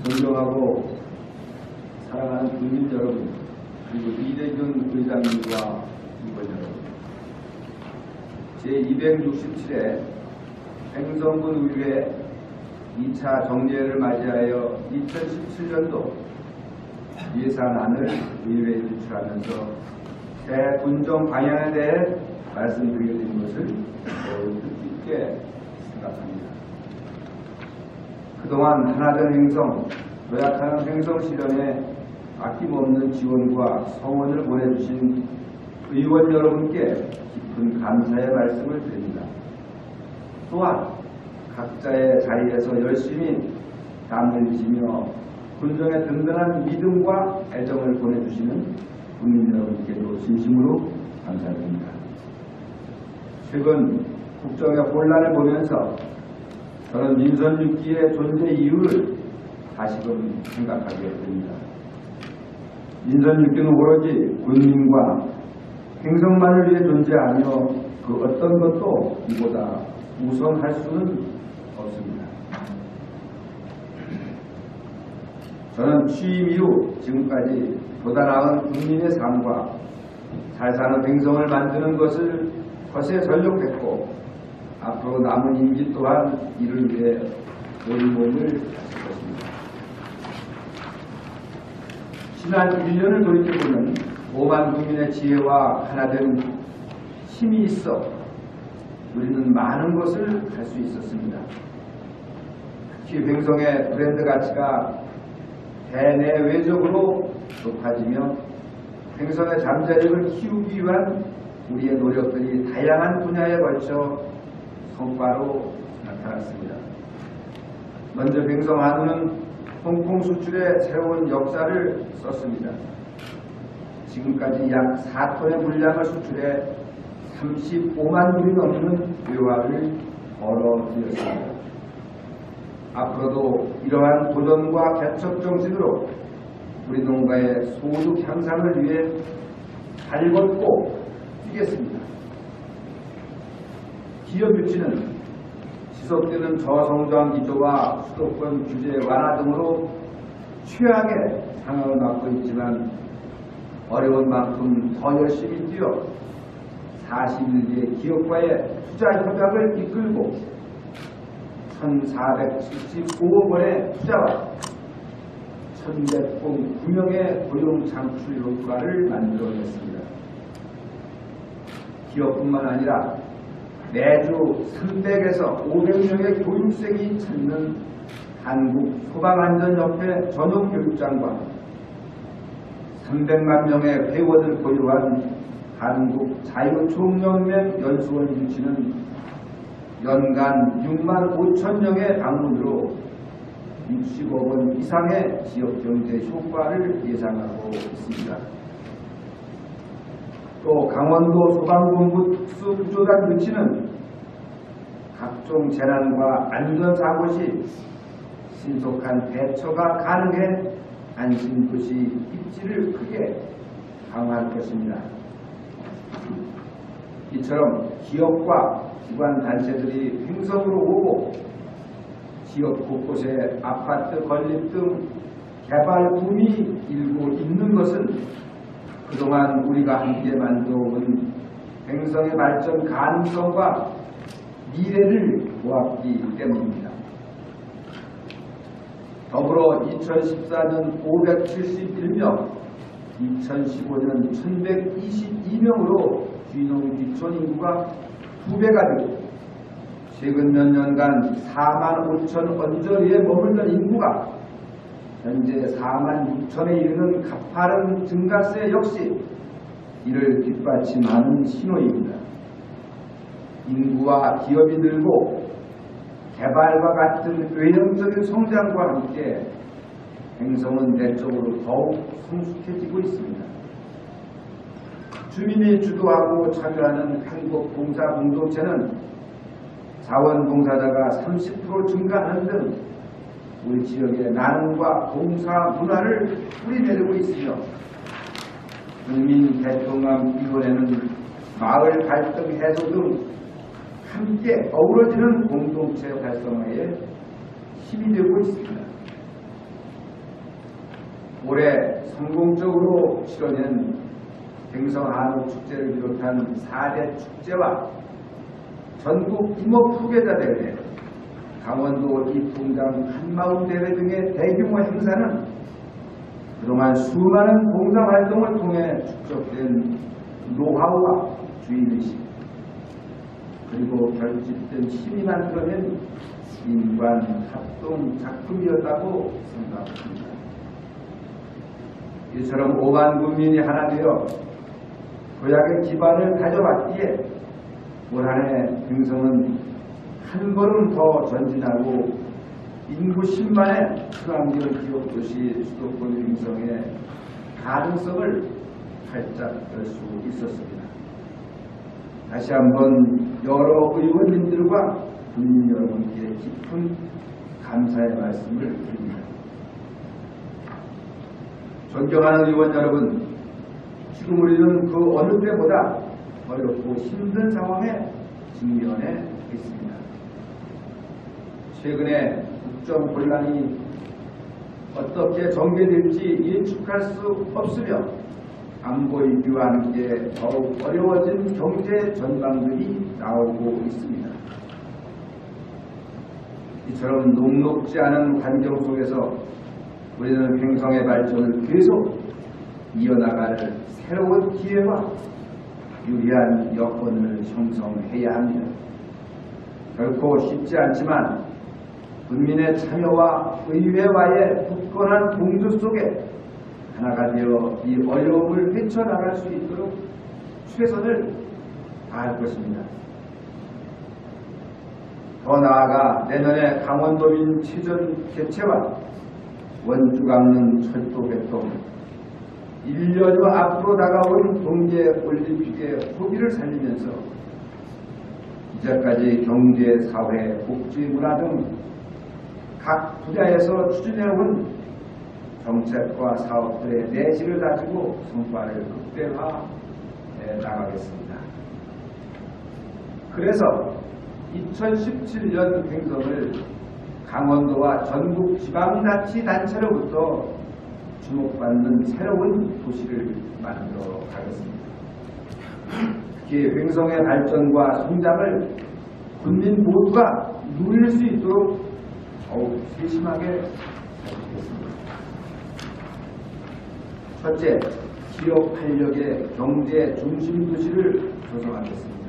존경하고 사랑하는 국민 여러분, 그리고 이대균 의장님과 직원 여러분, 제267회 행정군의회 2차 정례를 맞이하여 2017년도 예산안을 의회에 제출하면서 새 군정 방향에 대해 말씀드리게 된 것을 매우 뜻깊게 생각합니다. 그동안 하나된 행성, 도약하는 행성 실현에 아낌없는 지원과 성원을 보내주신 의원 여러분께 깊은 감사의 말씀을 드립니다. 또한 각자의 자리에서 열심히 담을 지며 군정에 든든한 믿음과 애정을 보내주시는 국민 여러분께도 진심으로 감사드립니다. 최근 국정의 혼란을 보면서 저는 민선 6기의 존재 이유를 다시금 생각하게 됩니다. 민선 6기는 오로지 군민과 행성만을 위해 존재하며 그 어떤 것도 이보다 우선할 수는 없습니다. 저는 취임 이후 지금까지 보다 나은 국민의 삶과 잘 사는 행성을 만드는 것에 전력했고 앞으로 남은 임기 또한 이를 위해 온 몸을 다할 것입니다. 지난 1년을 돌이켜보면 5만 국민의 지혜와 하나된 힘이 있어 우리는 많은 것을 할 수 있었습니다. 특히 행성의 브랜드 가치가 대내외적으로 높아지며 행성의 잠재력을 키우기 위한 우리의 노력들이 다양한 분야에 걸쳐 성과로 나타났습니다. 먼저 행성 한우는 홍콩 수출의 새로운 역사를 썼습니다. 지금까지 약 4톤의 물량을 수출해 35만 불이 넘는 외화를 벌어들였습니다. 앞으로도 이러한 도전과 개척 정신으로 우리 농가의 소득 향상을 위해 잘 걷고 뛰겠습니다. 기업 유치는 지속되는 저성장 기조와 수도권 규제 완화 등으로 최악의 상황을 맞고 있지만 어려운 만큼 더 열심히 뛰어 41개 기업과의 투자 협약을 이끌고 1,475억 원의 투자와 1,109명의 고용 창출 효과를 만들어냈습니다. 기업뿐만 아니라 매주 300에서 500명의 교육생이 찾는 한국소방안전협회 전용교육장과 300만 명의 회원을 보유한 한국자유총연맹 연수원 유치는 연간 6만 5천명의 방문으로 60억 원 이상의 지역경제 효과를 예상하고 있습니다. 또 강원도 소방본부 특수구조단 유치는 각종 재난과 안전사고 시 신속한 대처가 가능해 안심도시 입지를 크게 강화할 것입니다. 이처럼 기업과 기관 단체들이 행성으로 오고 지역 곳곳에 아파트 건립 등 개발 붐이 일고 있는 것은 그동안 우리가 함께 만들어온 행성의 발전 가능성과 미래를 보았기 때문입니다. 더불어 2014년 571명, 2015년 1122명으로 귀농 귀촌 인구가 2배가 되고 최근 몇 년간 4만 5천 언저리에 머물던 인구가 현재 4만 6천에 이르는 가파른 증가세 역시 이를 뒷받침하는 신호입니다. 인구와 기업이 늘고 개발과 같은 외형적인 성장과 함께 행성은 내적으로 더욱 성숙해지고 있습니다. 주민이 주도하고 참여하는 행복봉사 공동체는 자원봉사자가 30% 증가하는 등 우리 지역의 나눔과 봉사 문화를 뿌리내리고 있으며 국민대통합위원회는 마을 갈등 해소 등 함께 어우러지는 공동체 활성화에 힘이 되고 있습니다. 올해 성공적으로 치러낸 갱성한옥축제를 비롯한 4대 축제와 전국 이목후계자대회, 강원도 입풍장 한마음대회 등의 대규모 행사는 그동안 수많은 봉사활동을 통해 축적된 노하우와 주인의식, 그리고 결집된 힘이 만들어낸 인간 합동 작품이었다고 생각합니다. 이처럼 5만 국민이 하나 되어 도약의 기반을 가져왔기에 올 한해 갱성은 한 걸음 더 전진하고 인구 10만의 친환경 기업도시 수도권 갱성의 가능성을 활짝 열 수 있었습니다. 다시 한번 여러 의원님들과 국민 여러분께 깊은 감사의 말씀을 드립니다. 존경하는 의원 여러분, 지금 우리는 그 어느 때보다 어렵고 힘든 상황에 직면해 있습니다. 최근에 국정 혼란이 어떻게 전개될지 예측할 수 없으며 안보 위기와 함께 더욱 어려워진 경제 전망들이 나오고 있습니다. 이처럼 녹록지 않은 환경 속에서 우리는 갱성의 발전을 계속 이어나갈 새로운 기회와 유리한 여건을 형성해야 합니다. 결코 쉽지 않지만 국민의 참여와 의회와의 굳건한 공조 속에 하나가 되어 이 어려움을 헤쳐나갈 수 있도록 최선을 다할 것입니다. 더 나아가 내년에 강원도민 체전 개최와 원주 강릉 철도 개통, 1년여 앞으로 다가온 동계올림픽의 호기를 살리면서 이제까지 경제, 사회, 복지, 문화 등 각 분야에서 추진해온 정책과 사업들의 내실을 다지고 성과를 극대화해 나가겠습니다. 그래서 2017년 갱성을 강원도와 전국 지방자치단체로부터 주목받는 새로운 도시를 만들어 가겠습니다. 특히 갱성의 발전과 성장을 국민 모두가 누릴 수 있도록 더욱 세심하게 살피겠습니다. 첫째, 기업 활력의 경제 중심 도시를 조성하겠습니다.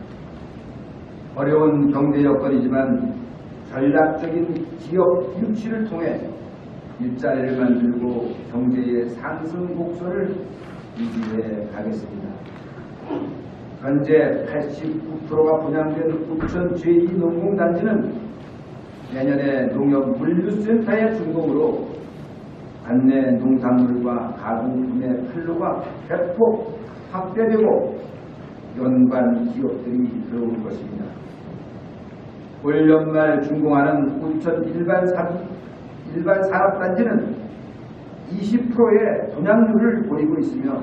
어려운 경제 여건이지만 전략적인 기업 유치를 통해 일자리를 만들고 경제의 상승 곡선을 유지해 가겠습니다. 현재 89%가 분양된 옥천 제2농공단지는 내년에 농협물류센터의 준공으로 관내 농산물과 가공품의 판로가 대폭 확대되고 연관 기업들이 들어올 것입니다. 올 연말 준공하는 옥천 일반 산업단지는 20%의 분양률을 보이고 있으며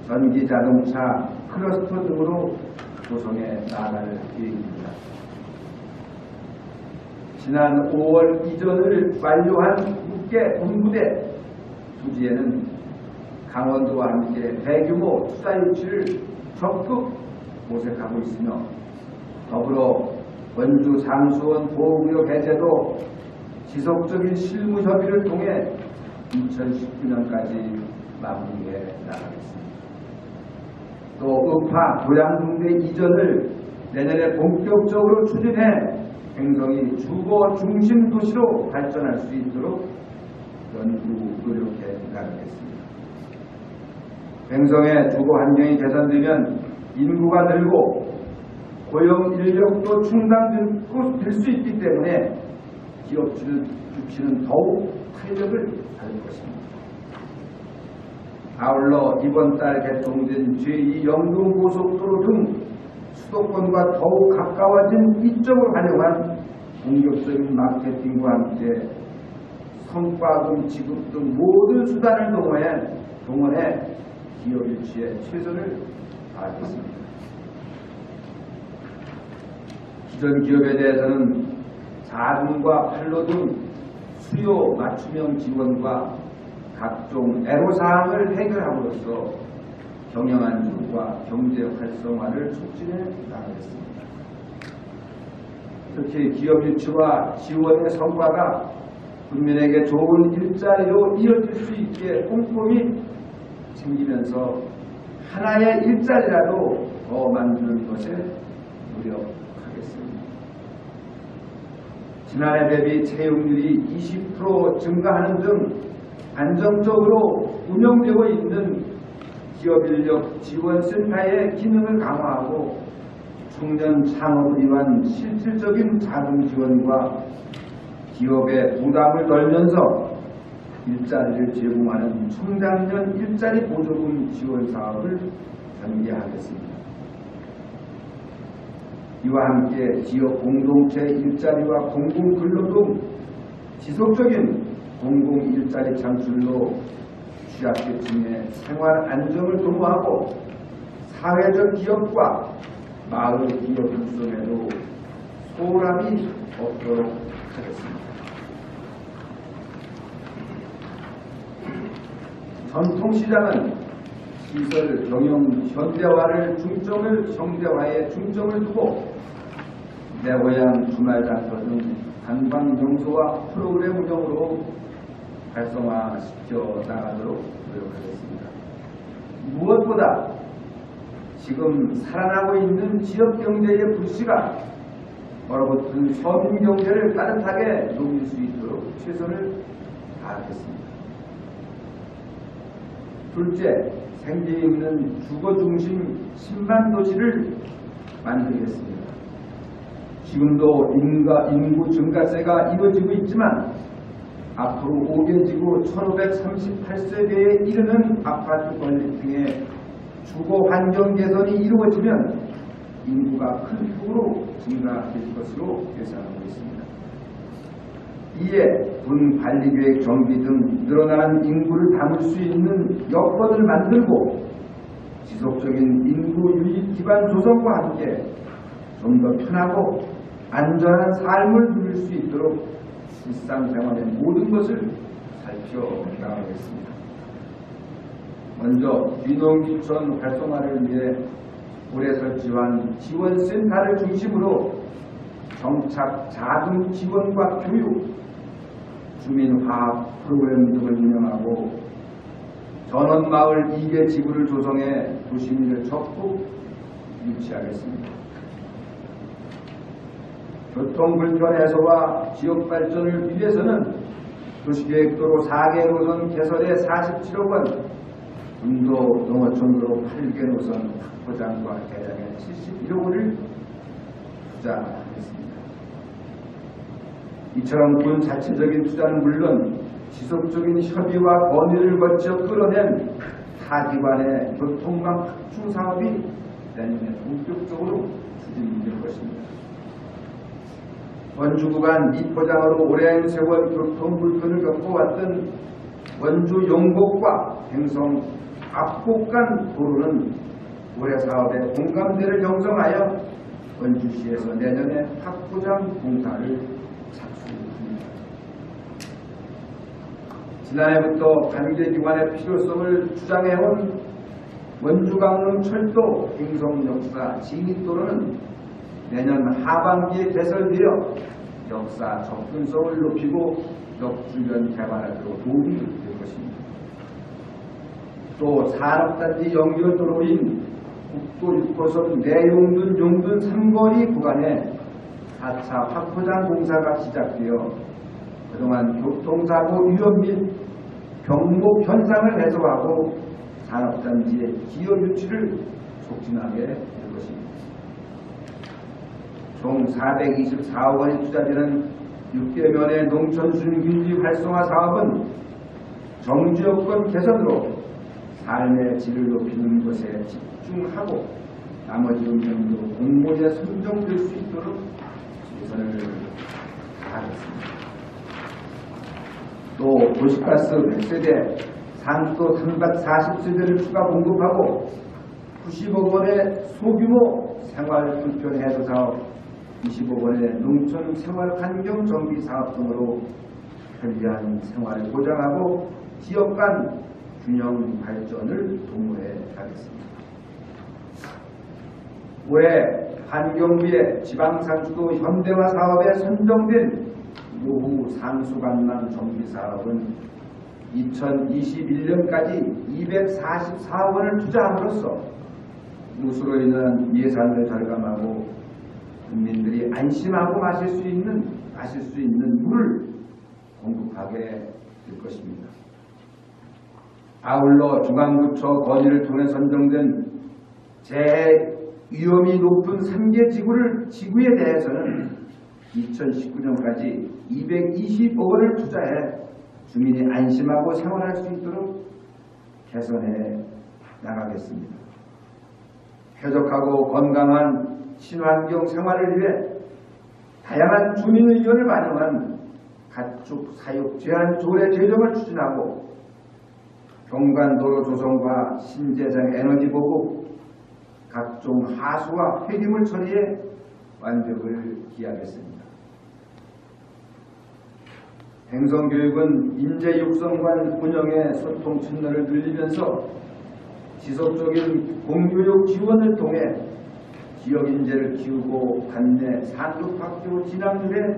전기 자동차 클러스터 등으로 조성해 나갈 계획입니다. 지난 5월 이전을 완료한 국계 본부대 부지에는 강원도와 함께 대규모 투자 유치를 적극 모색하고 있으며 더불어 원주 상수원 보호구역 해제도 지속적인 실무 협의를 통해 2019년까지 마무리해 나가겠습니다. 또 의파 도양동대 이전을 내년에 본격적으로 추진해 갱성이 주거 중심 도시로 발전할 수 있도록 연구 노력해 나가겠습니다. 갱성의 주거 환경이 개선되면 인구가 늘고 고용 인력도 충당될 수 있기 때문에 기업 주치는 더욱 탄력을 받을 것입니다. 아울러 이번 달 개통된 제2영동고속도로 등 수도권과 더욱 가까워진 이점을 활용한 공격적인 마케팅과 함께 성과금 지급 등 모든 수단을 동원해 기업 유치에 최선을 다하겠습니다. 기존 기업에 대해서는 자금과 판로 등 수요 맞춤형 지원과 각종 애로사항을 해결함으로써 경영안정과 경제 활성화를 촉진해 나가겠습니다. 특히 기업 유치와 지원의 성과가 국민에게 좋은 일자리로 이어질 수 있게 꼼꼼히 챙기면서 하나의 일자리라도 더 만드는 것에 노력하겠습니다. 지난해 대비 채용률이 20% 증가하는 등 안정적으로 운영되고 있는 기업인력 지원센터의 기능을 강화하고 청년 창업을 위한 실질적인 자금 지원과 기업의 부담을 덜면서 일자리를 제공하는 청장년 일자리 보조금 지원 사업을 전개하겠습니다. 이와 함께 지역 공동체 일자리와 공공근로 등 지속적인 공공일자리 창출로 취약계층의 생활 안정을 도모하고 사회적 기업과 마을 기업 육성에도 소홀함이 없도록 하겠습니다. 전통시장은 시설 경영 현대화에 중점을 두고 내고향 주말장터 등 관광 명소와 프로그램 운영으로 활성화시켜 나가도록 노력하겠습니다. 무엇보다 지금 살아나고 있는 지역경제의 불씨가 얼어붙은 서민경제를 따뜻하게 녹일 수 있도록 최선을 다하겠습니다. 둘째, 생기 있는 주거중심 신반도시를 만들겠습니다. 지금도 인구 증가세가 이루어지고 있지만 앞으로 5개 지구 1538세대에 이르는 아파트 건립 등의 주거 환경 개선이 이루어지면 인구가 큰 폭으로 증가될 것으로 예상하고 있습니다. 이에 군 관리계획 정비 등 늘어나는 인구를 담을 수 있는 여건을 만들고 지속적인 인구 유입 기반 조성과 함께 좀 더 편하고 안전한 삶을 누릴 수 있도록 일상생활의 모든 것을 살펴나가겠습니다. 먼저 귀농귀촌 활성화를 위해 올해 설치한 지원센터를 중심으로 정착 자금 지원과 교육, 주민화합 프로그램 등을 운영하고 전원마을 2개 지구를 조성해 도시민을 적극 유치하겠습니다. 교통불편 해소와 지역발전을 위해서는 도시계획도로 4개 노선 개설에 47억 원, 군도 농어촌도로 8개 노선 확보장과 개량에 71억 원을 투자하겠습니다. 이처럼 군 자체적인 투자는 물론 지속적인 협의와 건의를 거쳐 끌어낸 타기관의 교통망 확충 사업이 내년에 본격적으로 추진될 것입니다. 원주 구간 미포장으로 오랜 세월 교통불편을 겪어왔던 원주 용곡과 행성 압곡 간 도로는 올해 사업에 공감대를 형성하여 원주시에서 내년에 확보장 공사를 착수합니다. 지난해부터 관계기관의 필요성을 주장해온 원주-강릉-철도 행성역사 진입도로는 내년 하반기에 개설되어 역사 접근성을 높이고 역주변 개발하도록 도움이 될 것입니다. 또 산업단지 연결도로인 국도 6호선 내용둔 용둔 3거리 구간에 4차 확포장 공사가 시작되어 그동안 교통사고 위험 및 병목 현상을 해소하고 산업단지의 기업 유치를 촉진하게 될 것입니다. 총 424억 원이 투자되는 6개면의 농촌순균지 활성화 사업은 정지여건 개선으로 삶의 질을 높이는 것에 집중하고 나머지 운영도 공모에 선정될 수 있도록 최선을 다하겠습니다. 또 도시가스 100세대, 상수도 340세대를 추가 공급하고 90억 원의 소규모 생활 불편 해소 사업, 20억 원의 농촌 생활 환경 정비 사업 등으로 편리한 생활을 보장하고 지역 간 균형 발전을 도모해 가겠습니다. 올해 환경부의 지방산수도 현대화 사업에 선정된 노후 상수관망 정비사업은 2021년까지 244억 원을 투자함으로써 누수로 인한 예산을 절감하고 국민들이 안심하고 마실 수 있는 물을 공급하게 될 것입니다. 아울러 중앙부처 건의를 통해 선정된 재해 위험이 높은 3개 지구에 대해서는 2019년까지 220억 원을 투자해 주민이 안심하고 생활할 수 있도록 개선해 나가겠습니다. 쾌적하고 건강한 친환경 생활을 위해 다양한 주민 의견을 반영한 가축 사육 제한 조례 제정을 추진하고 경관도로 조성과 신재생 에너지 보급, 각종 하수와 폐기물 처리에 완벽을 기하겠습니다. 행성교육은 인재 육성관 운영의 소통 채널을 늘리면서 지속적인 공교육 지원을 통해 지역 인재를 키우고 관내 상급학교 진학률의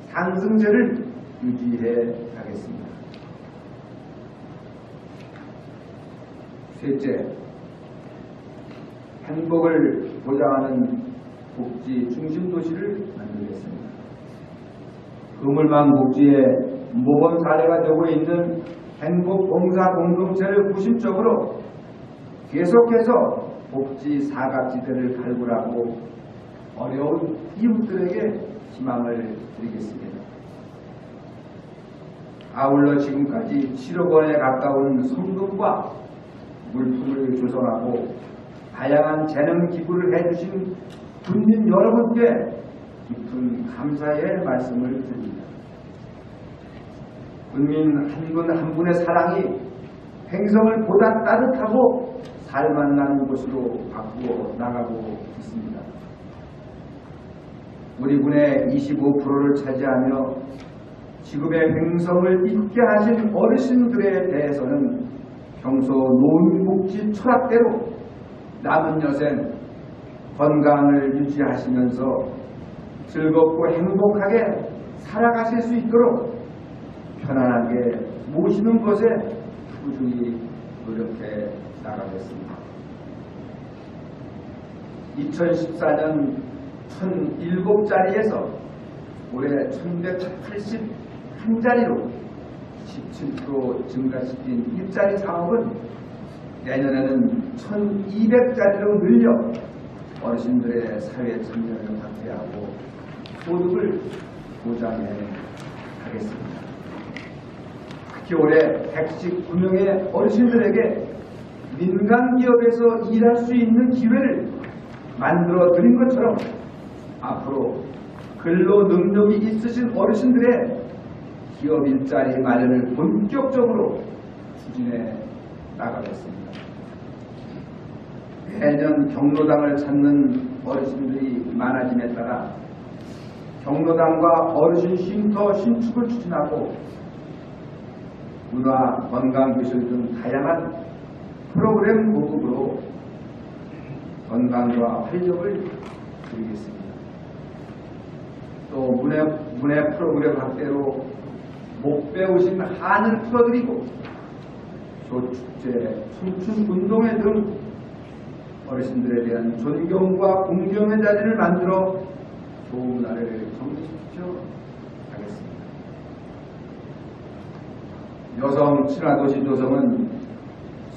상승세를 유지해 가겠습니다. 셋째, 행복을 보장하는 복지 중심 도시를 만들겠습니다. 그물망 복지의 모범 사례가 되고 있는 행복봉사 공동체를 구심적으로 계속해서 복지 사각지대를 발굴하고 어려운 이웃들에게 희망을 드리겠습니다. 아울러 지금까지 7억 원에 가까운 성금과 물품을 조성하고 다양한 재능 기부를 해주신 국민 여러분께 깊은 감사의 말씀을 드립니다. 국민 한 분 한 분의 사랑이 행성을 보다 따뜻하고 살만한 곳으로 바꾸어 나가고 있습니다. 우리 군의 25%를 차지하며 지금의 행성을 잊게 하신 어르신들에 대해서는 평소 노인복지 철학대로 남은 여생 건강을 유지하시면서 즐겁고 행복하게 살아가실 수 있도록 편안하게 모시는 것에 꾸준히 노력해 나가겠습니다. 2014년 1007자리에서 올해 1181자리로 17% 증가시킨 일자리 사업은 내년에는 1200자리로 늘려 어르신들의 사회 참여를 확대하고 소득을 보장해 가겠습니다. 특히 올해 119명의 어르신들에게 민간 기업에서 일할 수 있는 기회를 만들어 드린 것처럼 앞으로 근로 능력이 있으신 어르신들의 기업 일자리 마련을 본격적으로 추진해 나가겠습니다. 매년 경로당을 찾는 어르신들이 많아짐에 따라 경로당과 어르신 쉼터 신축을 추진하고 문화, 건강기술 등 다양한 프로그램 보급으로 건강과 활력을 드리겠습니다. 또 문화 프로그램 확대로 못 배우신 한을 풀어드리고 교축제, 청춘운동회 등 어르신들에 대한 존경과 공경의 자리를 만들어 좋은 날을 정립시켜 가겠습니다. 여성 친화도시 조성은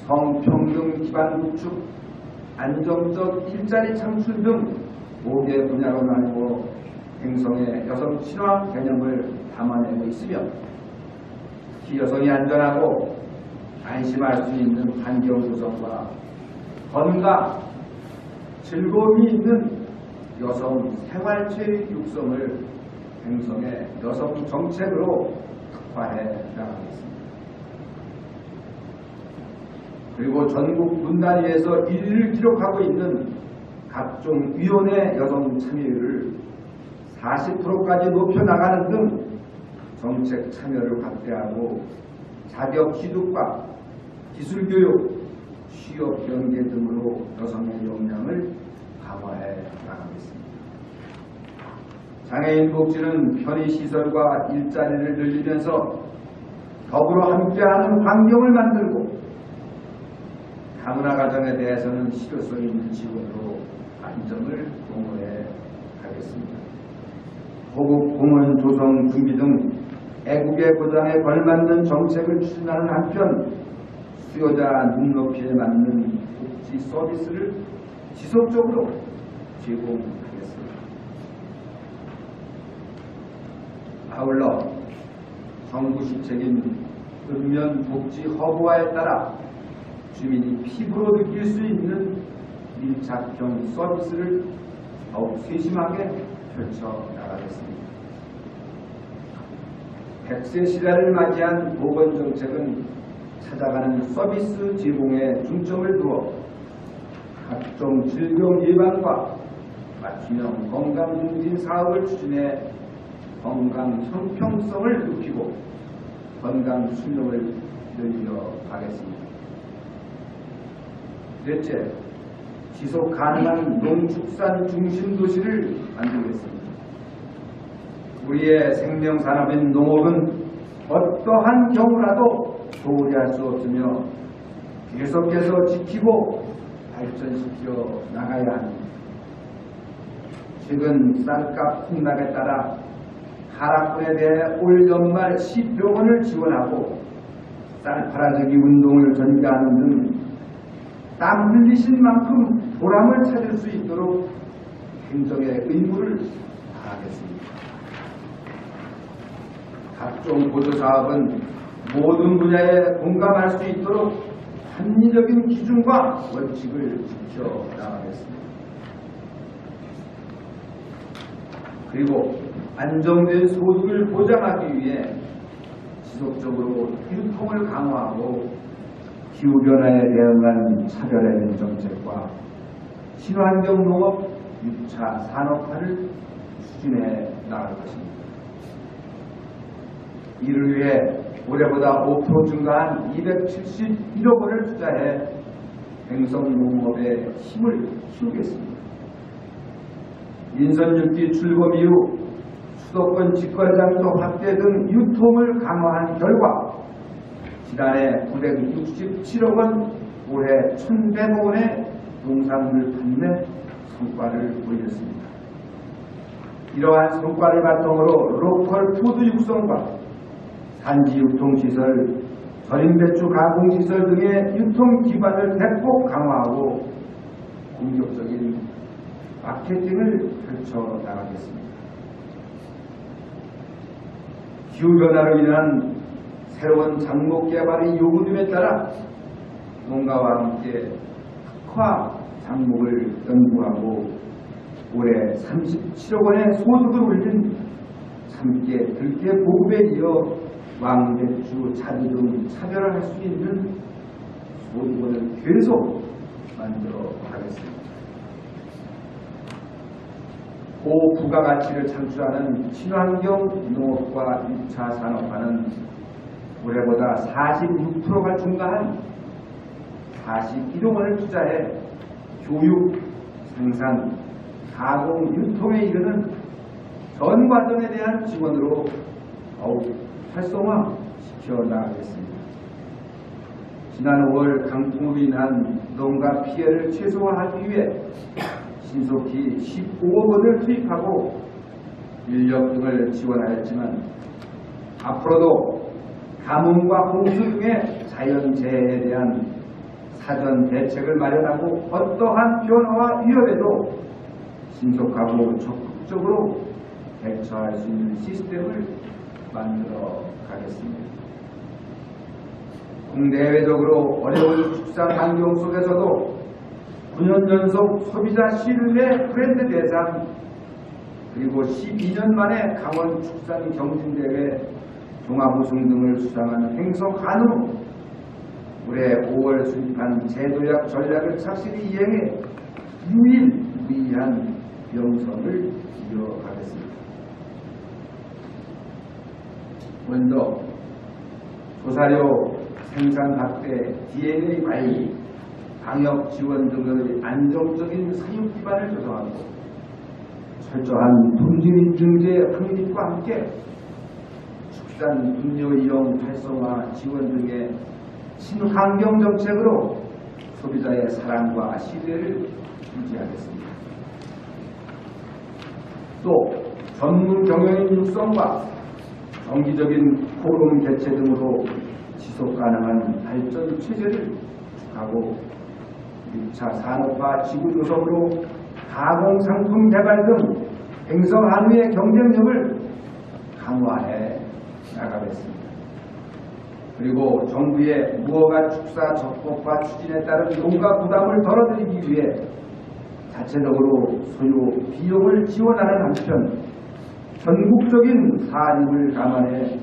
성평등 기반 구축, 안정적 일자리 창출 등 5개 분야로 나누어 행성의 여성 친화 개념을 담아내고 있으며 특히 여성이 안전하고 안심할 수 있는 환경 조성과 건강, 즐거움이 있는 여성 생활체육 육성을 행성의 여성 정책으로 특화해 나가겠습니다. 그리고 전국 분단위에서 1위를 기록하고 있는 각종 위원회 여성 참여율을 40%까지 높여나가는 등 정책 참여를 확대하고 자격 취득과 기술교육, 취업 연계 등으로 여성의 역량을 강화해 나가겠습니다. 장애인 복지는 편의시설과 일자리를 늘리면서 더불어 함께하는 환경을 만들고 다문화 가정에 대해서는 실효성 있는 지원으로 안정을 공고해 가겠습니다. 호국, 공원, 조성, 준비 등 애국의 보장에 걸맞는 정책을 추진하는 한편 수요자 눈높이에 맞는 복지 서비스를 지속적으로 제공하겠습니다. 아울러 정부 시책인 읍면 복지 허브화에 따라 주민이 피부로 느낄 수 있는 밀착형 서비스를 더욱 세심하게 펼쳐나가겠습니다. 100세 시대를 맞이한 보건정책은 찾아가는 서비스 제공에 중점을 두어 각종 질병 예방과 맞춤형 건강증진 사업을 추진해 건강 형평성을 높이고 건강 수명을 늘려가겠습니다. 넷째, 지속 가능한 농축산 중심 도시를 만들겠습니다. 우리의 생명산업인 농업은 어떠한 경우라도 소홀히 할 수 없으며 계속해서 지키고 발전시켜 나가야 합니다. 최근 쌀값 폭락에 따라 하락분에 대해 올 연말 10여 원을 지원하고 쌀 팔아주기 운동을 전개하는 등 땀 흘리신 만큼 보람을 찾을 수 있도록 행정의 의무를 다하겠습니다. 각종 보조사업은 모든 분야에 공감할 수 있도록 합리적인 기준과 원칙을 지켜나가겠습니다. 그리고 안정된 소득을 보장하기 위해 지속적으로 유통을 강화하고 기후변화에 대응한 차별화된 정책과 친환경 농업, 6차 산업화를 추진해 나갈 것입니다. 이를 위해 올해보다 5% 증가한 271억 원을 투자해 행성농업의 힘을 키우겠습니다. 인선 6기 출범 이후 수도권 직거래장터 확대 등 유통을 강화한 결과 지난해 967억 원, 올해 1,100억 원의 농산물 판매 성과를 보였습니다. 이러한 성과를 바탕으로 로컬 푸드 육성과 산지 유통시설, 절임 배추 가공시설 등의 유통 기반을 대폭 강화하고 공격적인 마케팅을 펼쳐나가겠습니다. 기후변화로 인한 새로운 작목 개발이 요구됨에 따라 농가와 함께 흑화 작목을 연구하고 올해 37억 원의 소득을 올린 참깨, 들깨 보급에 이어 왕배추, 자두 등 차별화할 수 있는 소득원을 계속 만들어 가겠습니다. 고부가가치를 창출하는 친환경 농업과 6차 산업화는 올해보다 46%가 증가한 41억 원을 투자해 교육, 생산, 가공, 유통에 이르는 전 과정에 대한 지원으로 더욱 활성화시켜 나가겠습니다. 지난 5월 강풍으로 인한 농가 피해를 최소화하기 위해 신속히 15억 원을 투입하고 인력 등을 지원하였지만 앞으로도 가뭄과 홍수 등의 자연재해에 대한 사전 대책을 마련하고 어떠한 변화와 위협에도 신속하고 적극적으로 대처할 수 있는 시스템을 만들어 가겠습니다. 국내외적으로 어려운 축산 환경 속에서도 9년 연속 소비자 신뢰 브랜드 대상, 그리고 12년 만에 강원 축산 경진대회 종합우승 등을 수상한 행성한으로 올해 5월 수립한 제도약 전략을 착실히 이행해 유일무이한 명성을 이어가겠습니다. 먼저 조사료 생산 확대, DNA 관리, 방역 지원 등의 안정적인 사육 기반을 조성하고 철저한 품질 인증제 확립과 함께 축산 분뇨 이용 활성화 지원 등의 친환경 정책으로 소비자의 사랑과 신뢰를 유지하겠습니다. 또 전문 경영인 육성과 정기적인 포럼 개최 등으로 지속 가능한 발전 체제를 구축하고 6차 산업화 지구 조성으로 가공상품 개발 등 행성 한위의 경쟁력을 강화해 나가겠습니다. 그리고 정부의 무허가 축사 적법화 추진에 따른 농가 부담을 덜어드리기 위해 자체적으로 소요 비용을 지원하는 한편 전국적인 사립을 감안해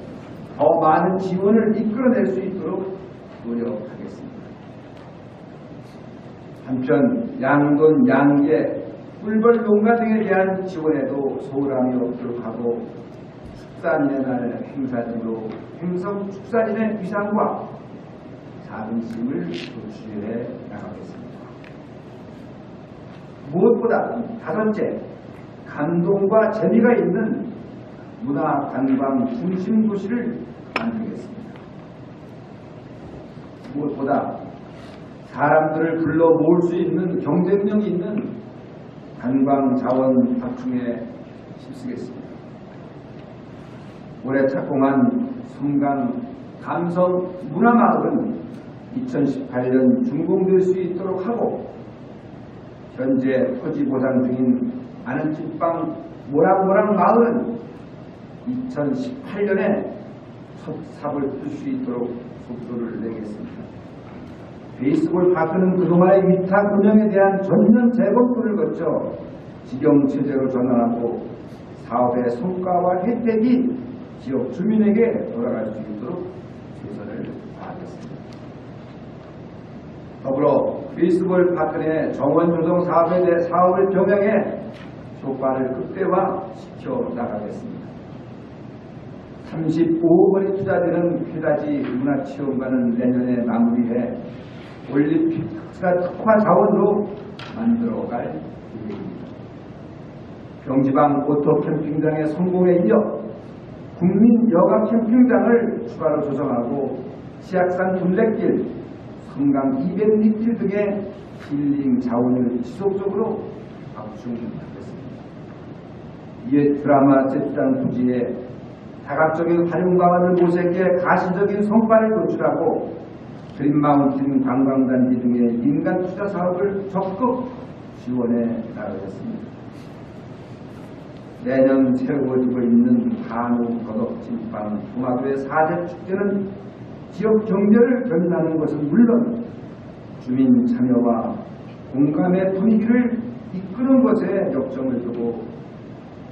더 많은 지원을 이끌어낼 수 있도록 노력하겠습니다. 한편 양돈, 양계, 꿀벌 농가 등에 대한 지원에도 소홀함이 없도록 하고 축산인의 날 행사 등으로 행성 축산인의 위상과 자긍심을 도취해 나가겠습니다. 무엇보다 다섯째, 감동과 재미가 있는 문화관광 중심 도시를 만들겠습니다. 무엇보다 사람들을 불러 모을 수 있는 경쟁력이 있는 관광 자원 확충에 힘쓰겠습니다. 올해 착공한 성강 감성 문화마을은 2018년 준공될 수 있도록 하고 현재 토지 보상 중인 아는찐빵 모락모락 마을은 2018년에 첫 삽을 뜰 수 있도록 속도를 내겠습니다. 베이스볼 파크는 그동안의 위탁 운영에 대한 전면 재검토를 거쳐 직영체제로 전환하고 사업의 성과와 혜택이 지역 주민에게 돌아갈 수 있도록 최선을 다하겠습니다. 더불어 베이스볼 파크 내 정원 조성 사업을 병행해 효과를 극대화시켜 나가겠습니다. 35억 원이 투자되는 퀴다지 문화체험관은 내년에 마무리해 올림픽 특화 자원으로 만들어갈 계획입니다. 병지방 오토 캠핑장의 성공에 이어 국민 여가 캠핑장을 추가로 조성하고 치악산 둘레길, 성강 200리길 등의 힐링 자원을 지속적으로 확충하겠습니다. 이에 드라마 세트장 부지에 다각적인 활용 방안을 모색해 가시적인 성과를 도출하고 그린마운틴 관광단지 등의 민간 투자 사업을 적극 지원해 나가겠습니다. 내년 세워지고 있는 한우, 거덕, 진빵, 도마도의 4대 축제는 지역 경제를 견인하는 것은 물론 주민 참여와 공감의 분위기를 이끄는 것에 역점을 두고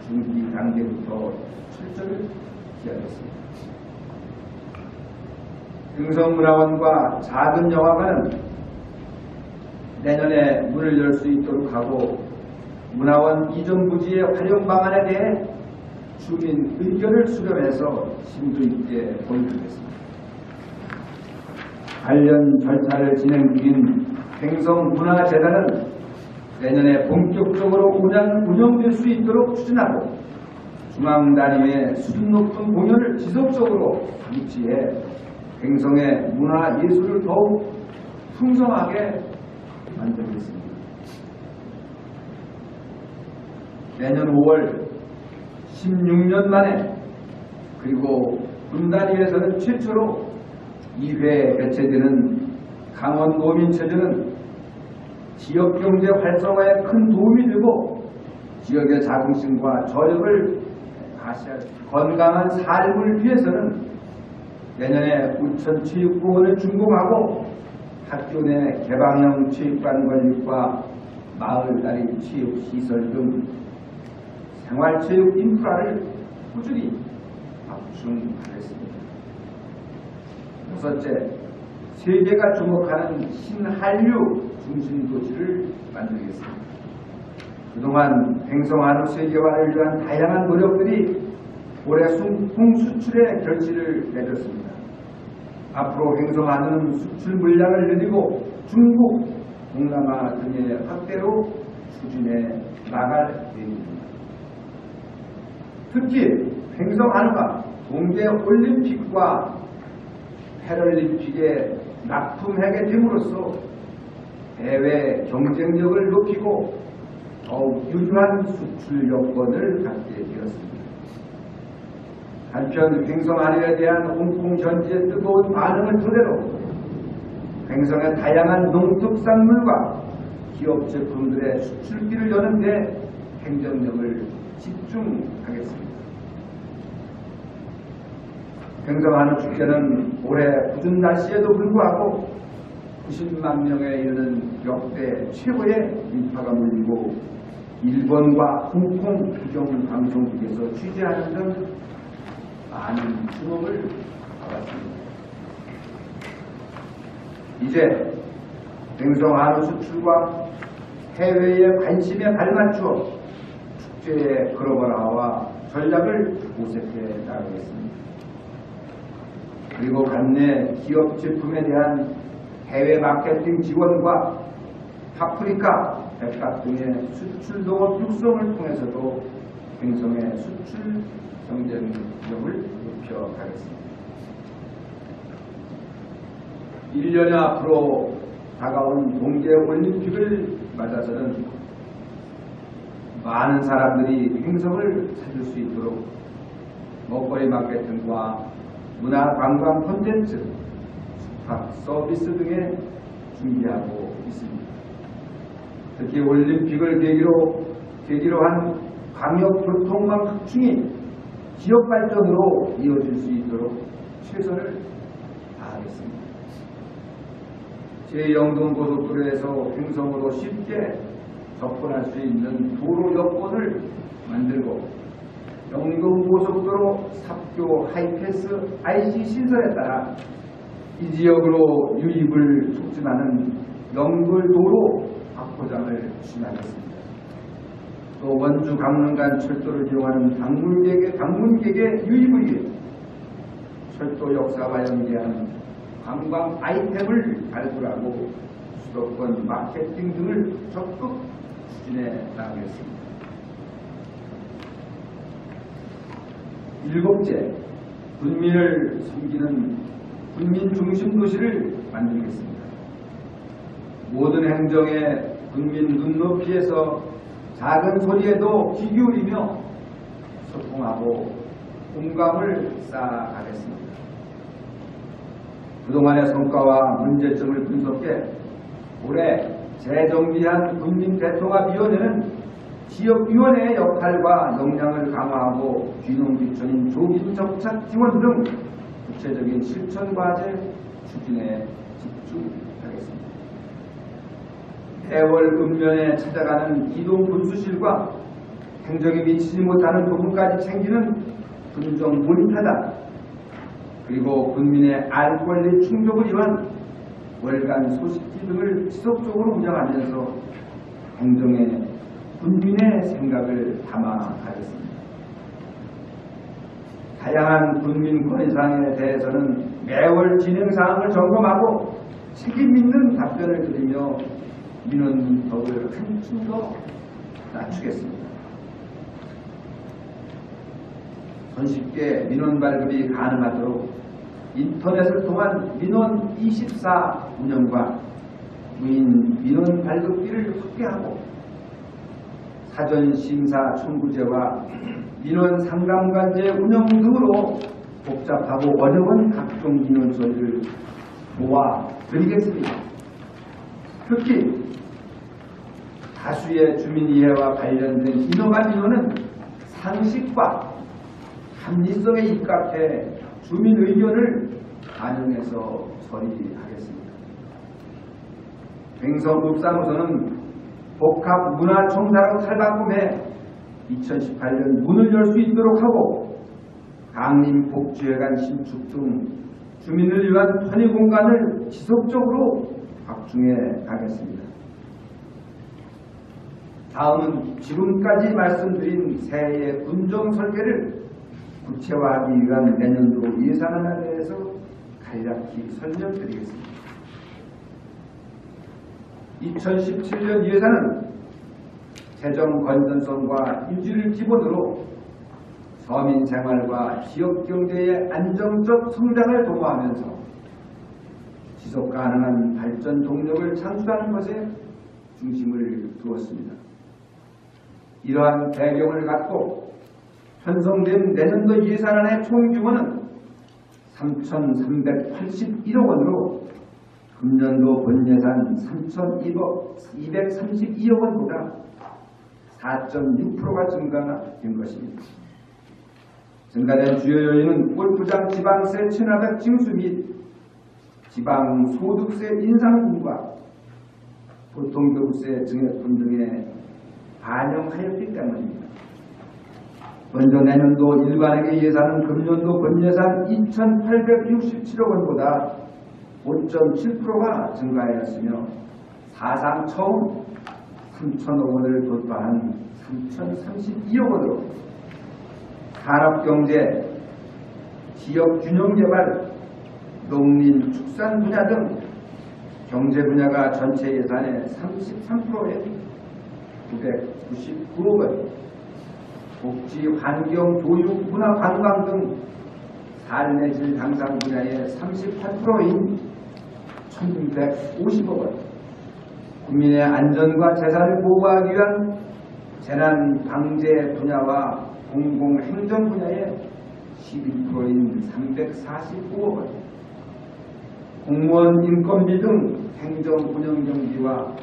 중기 단계부터 철저히 기하겠습니다. 행성문화원과 작은 영화관은 내년에 문을 열 수 있도록 하고 문화원 이전 부지의 활용 방안에 대해 주민 의견을 수렴해서 심도 있게 보여드리겠습니다. 관련 절차를 진행 중인 행성문화재단은 내년에 본격적으로 운영될 수 있도록 추진하고 중앙 단위의 수준 높은 공연을 지속적으로 유치해 행성의 문화 예술을 더욱 풍성하게 만들겠습니다. 내년 5월 16년 만에 그리고 군단위에서는 최초로 2회 개최되는 강원도민체전은 지역경제 활성화에 큰 도움이 되고 지역의 자긍심과 저력을 가시할 건강한 삶을 위해서는 내년에 우천체육공원을 준공하고 학교 내 개방형 체육관 건립과 마을 다리 체육시설 등 생활체육 인프라를 꾸준히 확충하겠습니다. 여섯째, 세계가 주목하는 신한류 중심도시를 만들겠습니다. 그동안 행성한우 세계화를 위한 다양한 노력들이 올해 홍수출의 결실을 맺었습니다. 앞으로 횡성하는 수출 물량을 늘리고 중국, 동남아 등의 확대로 추진해 나갈 계획입니다. 특히 횡성한우가 동계올림픽과 패럴림픽에 납품하게 됨으로써 해외 경쟁력을 높이고 더욱 유효한 수출 여건을 갖게 되었습니다. 한편 횡성한우에 대한 홍콩 현지의 뜨거운 반응을 토대로 횡성의 다양한 농특산물과 기업 제품들의 수출길을 여는 데 행정력을 집중하겠습니다. 횡성한우 축제는 올해 궂은 날씨에도 불구하고 90만 명에 이르는 역대 최고의 인파가 몰리고 일본과 홍콩 국영방송국에서 취재하는 등 많은 주목을 받았습니다. 이제 횡성한우 수출과 해외의 관심에 발맞추어 축제의 글로벌화와 전략을 모색해 나가겠습니다. 그리고 관내 기업 제품에 대한 해외 마케팅 지원과 파프리카, 백합 등의 수출 농업 육성을 통해서도 횡성의 수출 경쟁력을 높여가겠습니다. 1년여 앞으로 다가온 동계올림픽을 맞아서는 많은 사람들이 횡성을 찾을 수 있도록 먹거리 마케팅과 문화 관광 콘텐츠, 숙박 서비스 등에 준비하고 있습니다. 특히 올림픽을 계기로 한 광역교통망 확충이 지역 발전으로 이어질 수 있도록 최선을 다하겠습니다. 제 영동고속도로에서 횡성으로 쉽게 접근할 수 있는 도로 여건을 만들고 영동고속도로 삽교 하이패스 IC 신설에 따라 이 지역으로 유입을 촉진하는 연결도로 확보장을 추진하겠습니다. 또 원주 강릉 간 철도를 이용하는 방문객의 유입을 위해 철도 역사와 연계한 관광 아이템을 발굴하고 수도권 마케팅 등을 적극 추진해 나가겠습니다. 7째, 군민을 섬기는 군민 중심 도시를 만들겠습니다. 모든 행정에 군민 눈높이에서 작은 소리에도 귀 기울이며 소통하고 공감을 쌓아가겠습니다. 그동안의 성과와 문제점을 분석해 올해 재정비한 군민대통합위원회는 지역위원회의 역할과 역량을 강화하고 귀농귀촌인 조기 정착 지원 등 구체적인 실천 과제 추진에 집중하겠습니다. 매월 읍면에 찾아가는 이동 분수실과 행정이 미치지 못하는 부분까지 챙기는 분정 모니터단, 그리고 국민의 알 권리 충족을 위한 월간 소식지 등을 지속적으로 운영하면서 행정에 국민의 생각을 담아가겠습니다. 다양한 국민 건의사항에 대해서는 매월 진행사항을 점검하고 책임 있는 답변을 드리며 민원 문턱을 한층 더 낮추겠습니다. 손쉽게 민원 발급이 가능하도록 인터넷을 통한 민원 24 운영과 무인 민원 발급기를 확대하고 사전심사 청구제와 민원 상담관제 운영 등으로 복잡하고 어려운 각종 민원 처리를 도와드리겠습니다. 특히 다수의 주민이해와 관련된 인허가 민원은 상식과 합리성에 입각해 주민 의견을 반영해서 처리하겠습니다. 횡성읍사무소는 복합문화청사로 탈바꿈해 2018년 문을 열 수 있도록 하고 강림복지회관 신축 등 주민을 위한 편의 공간을 지속적으로 확충해 가겠습니다. 다음은 지금까지 말씀드린 새해의 군정 설계를 구체화하기 위한 내년도 예산안에 대해서 간략히 설명드리겠습니다. 2017년 예산은 재정 건전성과 유지를 기본으로 서민 생활과 지역 경제의 안정적 성장을 도모하면서 지속 가능한 발전 동력을 창출하는 것에 중심을 두었습니다. 이러한 배경을 갖고 편성된 내년도 예산안의 총규모는 3,381억 원으로 금년도 본예산 3,232억 원보다 4.6%가 증가된 것입니다. 증가된 주요 요인은 골프장 지방세 체납액 징수 및 지방소득세 인상분과 보통교부세 증액분 등에 반영하였기 때문입니다. 먼저 내년도 일반회계 예산은 금년도 본예산 2,867억 원보다 5.7%가 증가하였으며 사상 처음 3,000억 원을 돌파한 3,032억 원으로 산업경제, 지역균형개발, 농林, 축산 분야 등 경제 분야가 전체 예산의 33%에 999억 원, 복지, 환경, 교육, 문화, 관광 등 삶의 질 향상 분야의 38%인 1,650억 원, 국민의 안전과 재산을 보호하기 위한 재난 방제 분야와 공공행정 분야의 11%인 345억 원, 공무원 인건비 등 행정 운영 경비와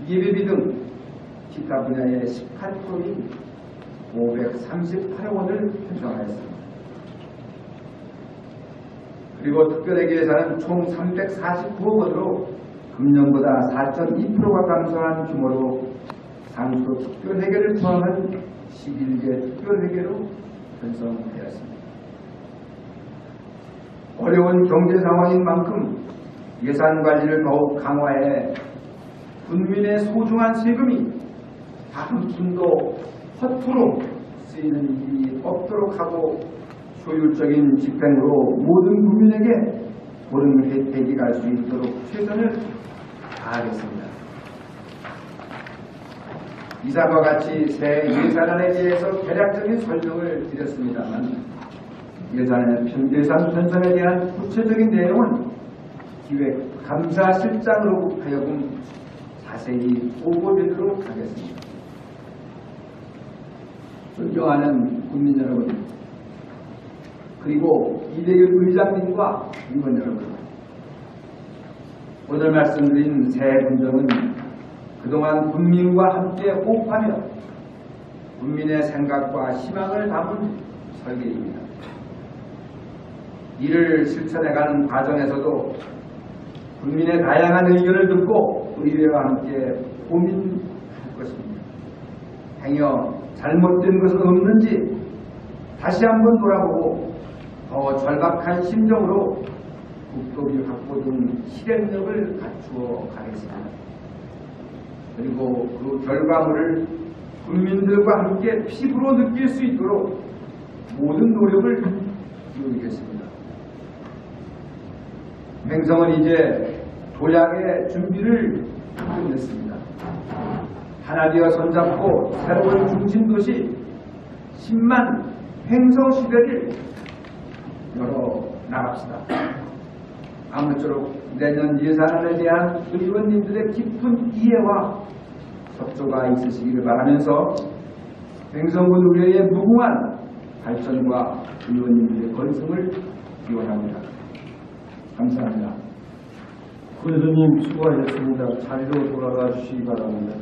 예비비 등 기타 분야의 18%인 538억 원을 편성하였습니다. 그리고 특별회계 예산은 총 349억 원으로 금년보다 4.2%가 감소한 규모로 상수 특별회계를 포함한 11개 특별회계로 편성하였습니다. 어려운 경제 상황인 만큼 예산 관리를 더욱 강화해 국민의 소중한 세금이 단 한 푼도 허투루 쓰이는 일이 없도록 하고 효율적인 집행으로 모든 국민에게 옳은 혜택이 갈 수 있도록 최선을 다하겠습니다. 이상과 같이 새 예산안에 대해서 대략적인 설명을 드렸습니다만 예산 편성에 대한 구체적인 내용은 기획감사실장으로 하여금 자세히 보고드리도록 하겠습니다. 존경하는 국민 여러분, 그리고 이대길 의장님과 의원 여러분, 오늘 말씀드린 새 군정은 그동안 국민과 함께 호흡하며 국민의 생각과 희망을 담은 설계입니다. 이를 실천해가는 과정에서도 국민의 다양한 의견을 듣고 의회와 함께 고민할 것입니다. 행여 잘못된 것은 없는지 다시 한번 돌아보고 더 절박한 심정으로 국토비 확보 등 실행력을 갖추어 가겠습니다. 그리고 그 결과물을 국민들과 함께 피부로 느낄 수 있도록 모든 노력을 기울이겠습니다. 행성은 이제 도약의 준비를 끝냈습니다. 하나 되어 손잡고 새로운 중심도시 10만 행성 시대를 열어 나갑시다. 아무쪼록 내년 예산안에 대한 의원님들의 깊은 이해와 협조가 있으시기를 바라면서 행성군 의회의 무궁한 발전과 의원님들의 건승을 기원합니다. 감사합니다. 군수님 수고하셨습니다. 자리로 돌아가 주시기 바랍니다.